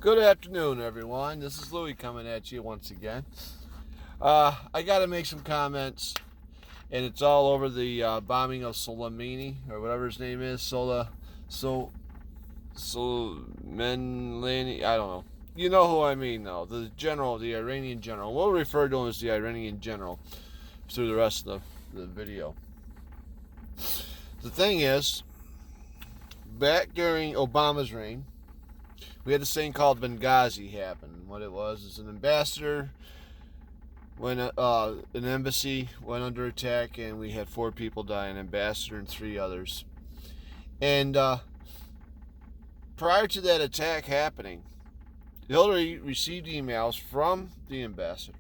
Good afternoon, everyone. This is Lewie coming at you once again. I got to make some comments, and it's all over the bombing of Soleimani, or whatever his name is, Soleimani, I don't know. You know who I mean, though. The general, the Iranian general. We'll refer to him as the Iranian general through the rest of the video. The thing is, back during Obama's reign, we had this thing called Benghazi happen. What it was is an ambassador when an embassy went under attack, and we had 4 people die, an ambassador and 3 others. And prior to that attack happening, Hillary received emails from the ambassador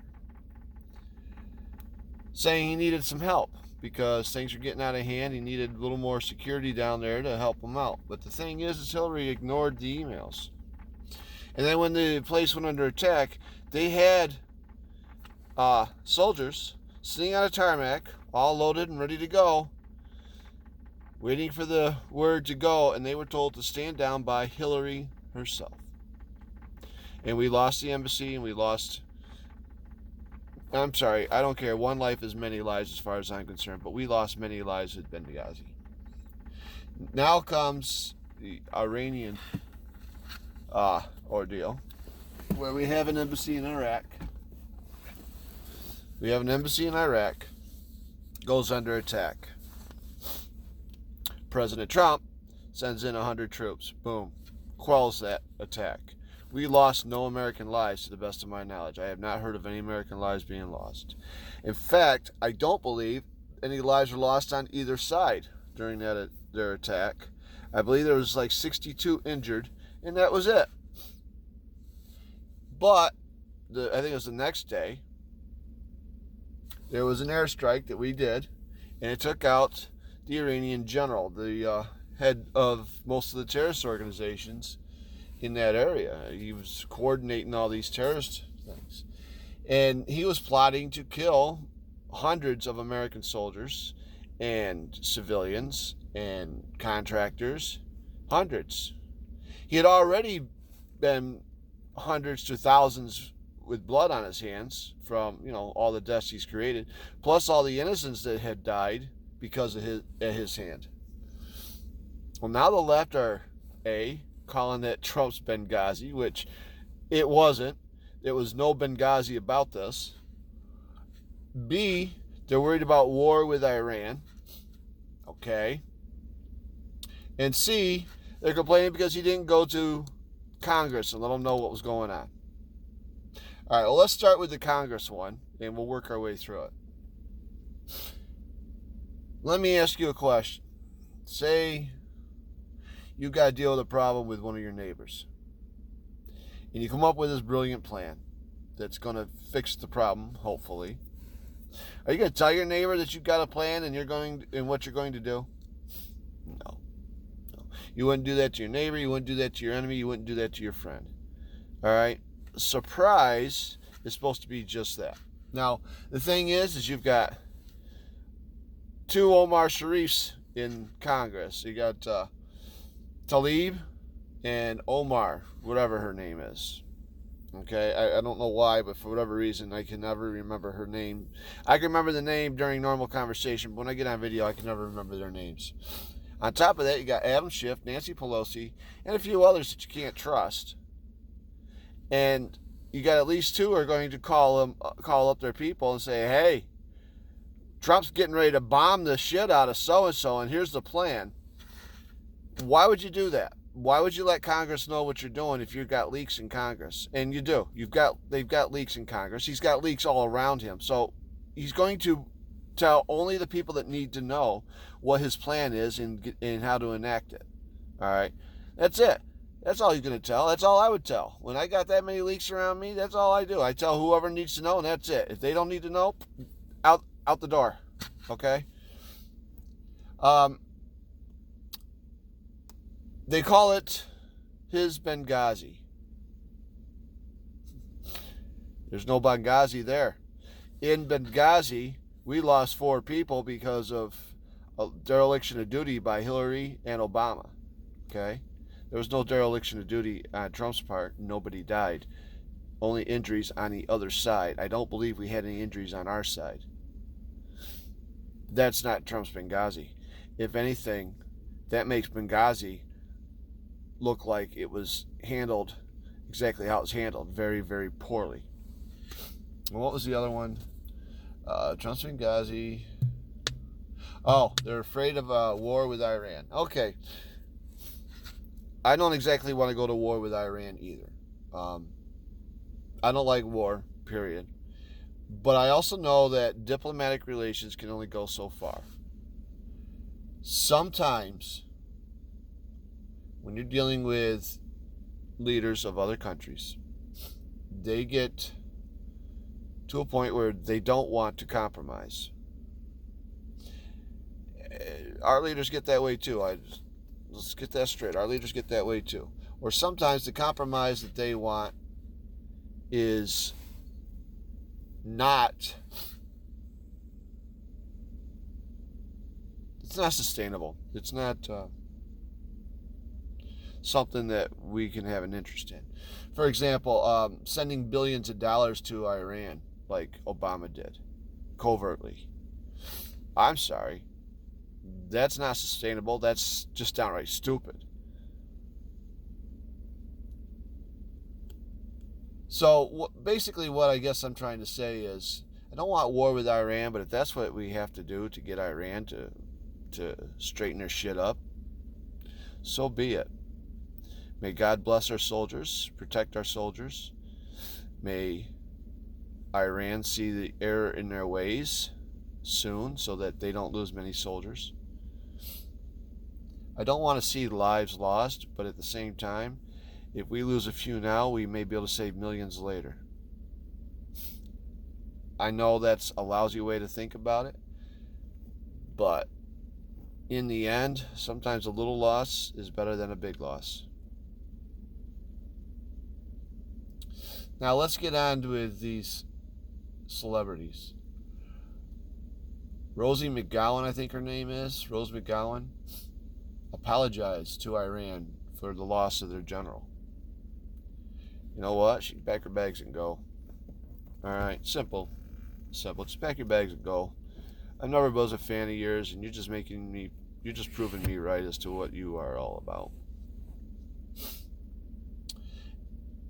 saying he needed some help because things were getting out of hand. He needed a little more security down there to help him out. But the thing is Hillary ignored the emails. And then when the place went under attack, they had soldiers sitting on a tarmac, all loaded and ready to go, waiting for the word to go, and they were told to stand down by Hillary herself. And we lost the embassy, and we lost... I'm sorry, I don't care. One life is many lives as far as I'm concerned, but we lost many lives at Benghazi. Now comes the Iranian ordeal, where we have an embassy in Iraq. Goes under attack. President Trump sends in 100 troops. Boom. Quells that attack. We lost no American lives, to the best of my knowledge. I have not heard of any American lives being lost. In fact, I don't believe any lives were lost on either side during their attack. I believe there was like 62 injured, and that was it. But I think it was the next day, there was an airstrike that we did, and it took out the Iranian general, the head of most of the terrorist organizations in that area. He was coordinating all these terrorist things. And he was plotting to kill hundreds of American soldiers and civilians and contractors. Hundreds. He had already been hundreds to thousands with blood on his hands from, all the deaths he's created, plus all the innocents that had died because of his hand. Well, now the left are calling it Trump's Benghazi, which it wasn't. There was no Benghazi about this. B, they're worried about war with Iran. Okay. And C, they're complaining because he didn't go to Congress and let them know what was going on. All right, well, let's start with the Congress one, and we'll work our way through it. Let me ask you a question. Say you got to deal with a problem with one of your neighbors, and you come up with this brilliant plan that's going to fix the problem, hopefully. Are you going to tell your neighbor that you've got a plan and what you're going to do? No. You wouldn't do that to your neighbor. You wouldn't do that to your enemy. You wouldn't do that to your friend. All right? Surprise is supposed to be just that. Now, the thing is you've got 2 Omar Sharifs in Congress. You got Tlaib and Omar, whatever her name is. Okay, I don't know why, but for whatever reason, I can never remember her name. I can remember the name during normal conversation, but when I get on video, I can never remember their names. On top of that, you got Adam Schiff, Nancy Pelosi, and a few others that you can't trust. And you got at least 2 are going to call up their people and say, hey, Trump's getting ready to bomb the shit out of so-and-so, and here's the plan. Why would you do that? Why would you let Congress know what you're doing if you've got leaks in Congress? And you do. They've got leaks in Congress. He's got leaks all around him. So he's going to tell only the people that need to know what his plan is and how to enact it. All right? That's it. That's all he's going to tell. That's all I would tell. When I got that many leaks around me, that's all I do. I tell whoever needs to know, and that's it. If they don't need to know, out the door. Okay? They call it his Benghazi. There's no Benghazi there. In Benghazi, we lost 4 people because of a dereliction of duty by Hillary and Obama. Okay? There was no dereliction of duty on Trump's part. Nobody died. Only injuries on the other side. I don't believe we had any injuries on our side. That's not Trump's Benghazi. If anything, that makes Benghazi look like it was handled exactly how it was handled. Very, very poorly. And what was the other one? Trump's Benghazi. Oh, they're afraid of a war with Iran. Okay. I don't exactly want to go to war with Iran either. I don't like war, period. But I also know that diplomatic relations can only go so far. Sometimes, when you're dealing with leaders of other countries, they get to a point where they don't want to compromise. Our leaders get that way too. Let's get that straight. Our leaders get that way too. Or sometimes the compromise that they want is not, it's not sustainable. It's not something that we can have an interest in. For example, sending billions of dollars to Iran like Obama did, covertly. I'm sorry. That's not sustainable. That's just downright stupid. So basically what I guess I'm trying to say is I don't want war with Iran, but if that's what we have to do to get Iran to straighten their shit up, so be it. May God bless our soldiers, protect our soldiers. May Iran see the error in their ways soon so that they don't lose many soldiers. I don't want to see lives lost, but at the same time, if we lose a few now, we may be able to save millions later. I know that's a lousy way to think about it, but in the end, sometimes a little loss is better than a big loss. Now let's get on with these celebrities. Rosie McGowan, I think her name is, Rose McGowan, apologized to Iran for the loss of their general. You know what? She can pack her bags and go. Alright, simple. Just pack your bags and go. I never was a fan of yours, and you're just proving me right as to what you are all about.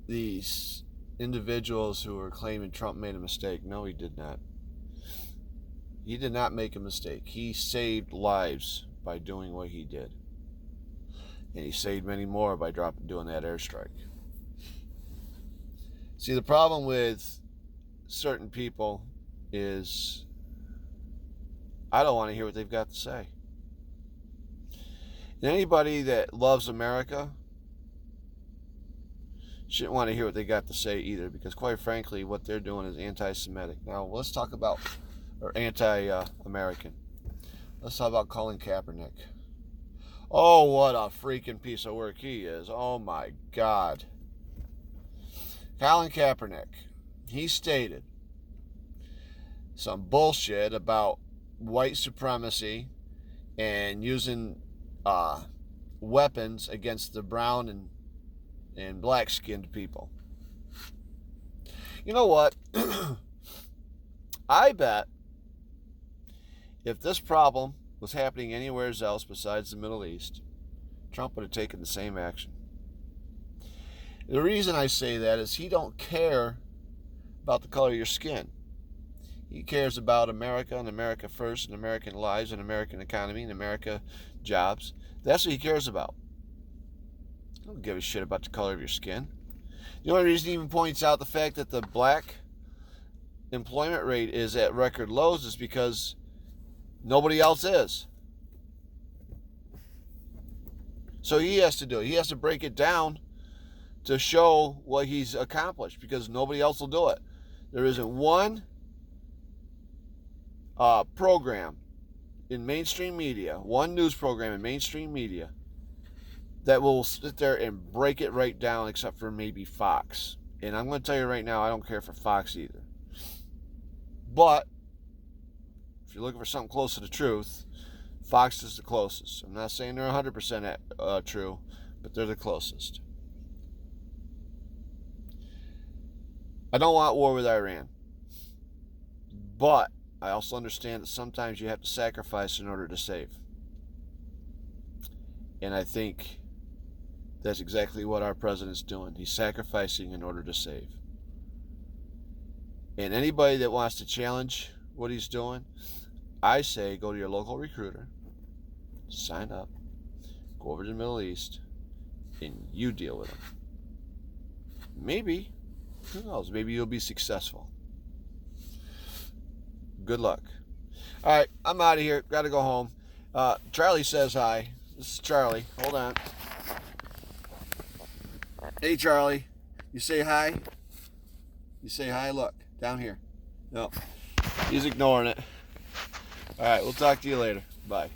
These individuals who are claiming Trump made a mistake. No, he did not. He did not make a mistake. He saved lives by doing what he did. And he saved many more by doing that airstrike. See, the problem with certain people is I don't want to hear what they've got to say. And anybody that loves America shouldn't want to hear what they got to say either, because quite frankly, what they're doing is anti-Semitic. Now, let's talk about, or anti-American. Let's talk about Colin Kaepernick. Oh, what a freaking piece of work he is. Oh my God. Colin Kaepernick, he stated some bullshit about white supremacy and using weapons against the brown and black-skinned people. You know what? I bet if this problem was happening anywhere else besides the Middle East, Trump would have taken the same action. The reason I say that is he don't care about the color of your skin. He cares about America and America first and American lives and American economy and America jobs. That's what he cares about. He don't give a shit about the color of your skin. The only reason he even points out the fact that the black employment rate is at record lows is because nobody else is. So he has to do it. He has to break it down to show what he's accomplished, because nobody else will do it. There isn't one program in mainstream media, one news program in mainstream media that will sit there and break it right down, except for maybe Fox. And I'm going to tell you right now, I don't care for Fox either. But if you're looking for something close to the truth, Fox is the closest. I'm not saying they're 100% true, but they're the closest. I don't want war with Iran, but I also understand that sometimes you have to sacrifice in order to save. And I think that's exactly what our president's doing. He's sacrificing in order to save. And anybody that wants to challenge what he's doing, I say go to your local recruiter, sign up, go over to the Middle East, and you deal with them. Maybe, who knows, maybe you'll be successful. Good luck. All right, I'm out of here. Got to go home. Charlie says hi. This is Charlie. Hold on. Hey, Charlie. You say hi? You say hi? Look, down here. No, he's ignoring it. All right, we'll talk to you later. Bye.